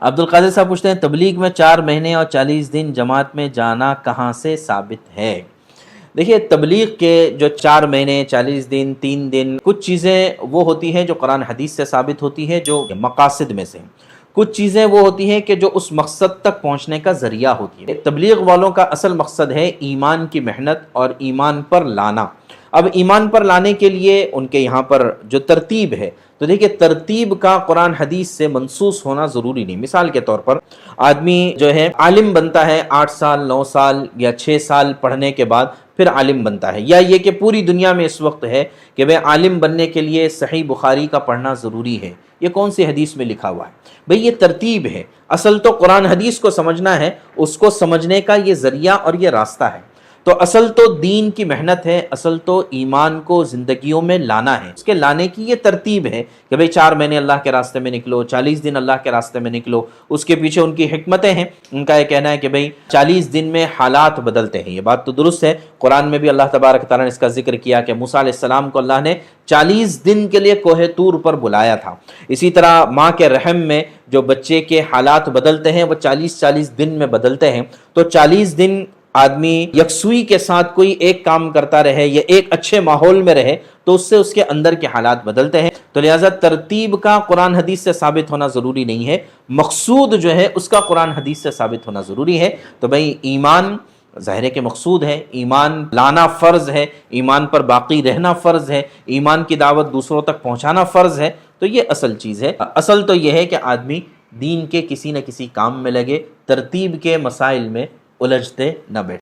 عبد القادر صاحب پوچھتے ہیں تبلیغ میں 4 مہینے اور 40 دن جماعت میں جانا کہاں سے ثابت ہے؟ دیکھیے، تبلیغ کے جو 4 مہینے 40 دن 3 دن کچھ چیزیں وہ ہوتی ہیں جو قرآن حدیث سے ثابت ہوتی ہے، جو مقاصد میں سے کچھ چیزیں وہ ہوتی ہیں کہ جو اس مقصد تک پہنچنے کا ذریعہ ہوتی ہے۔ تبلیغ والوں کا اصل مقصد ہے ایمان کی محنت اور ایمان پر لانا۔ اب ایمان پر لانے کے لیے ان کے یہاں پر جو ترتیب ہے، تو دیکھیں ترتیب کا قرآن حدیث سے منسوخ ہونا ضروری نہیں۔ مثال کے طور پر آدمی جو ہے عالم بنتا ہے 8 سال 9 سال یا 6 سال پڑھنے کے بعد پھر عالم بنتا ہے، یا یہ کہ پوری دنیا میں اس وقت ہے کہ وہ عالم بننے کے لیے صحیح بخاری کا پڑھنا ضروری ہے، یہ کون سی حدیث میں لکھا ہوا ہے؟ بھئی یہ ترتیب ہے۔ اصل تو قرآن حدیث کو سمجھنا ہے، اس کو سمجھنے کا یہ ذریعہ اور یہ راستہ ہے۔ تو اصل تو دین کی محنت ہے، اصل تو ایمان کو زندگیوں میں لانا ہے، اس کے لانے کی یہ ترتیب ہے کہ بھئی 4 مہینے اللہ کے راستے میں نکلو، 40 دن اللہ کے راستے میں نکلو۔ اس کے پیچھے ان کی حکمتیں ہیں۔ ان کا یہ کہنا ہے کہ بھئی 40 دن میں حالات بدلتے ہیں، یہ بات تو درست ہے۔ قرآن میں بھی اللہ تبارک تعالیٰ نے اس کا ذکر کیا کہ موسیٰ علیہ السلام کو اللہ نے 40 دن کے لیے کوہ طور پر بلایا تھا۔ اسی طرح ماں کے رحم میں جو بچے کے حالات بدلتے ہیں وہ 40 دن میں بدلتے ہیں۔ تو 40 دن آدمی یکسوئی کے ساتھ کوئی ایک کام کرتا رہے یا ایک اچھے ماحول میں رہے تو اس سے اس کے اندر کے حالات بدلتے ہیں۔ تو لہٰذا ترتیب کا قرآن حدیث سے ثابت ہونا ضروری نہیں ہے، مقصود جو ہے اس کا قرآن حدیث سے ثابت ہونا ضروری ہے۔ تو بھئی ایمان ظاہر ہے کہ مقصود ہے، ایمان لانا فرض ہے، ایمان پر باقی رہنا فرض ہے، ایمان کی دعوت دوسروں تک پہنچانا فرض ہے، تو یہ اصل چیز ہے۔ اصل تو یہ ہے کہ آدمی دین کے کسی نہ کسی کام میں لگے، ترتیب کے مسائل میں الجھتے نہ بیٹھے۔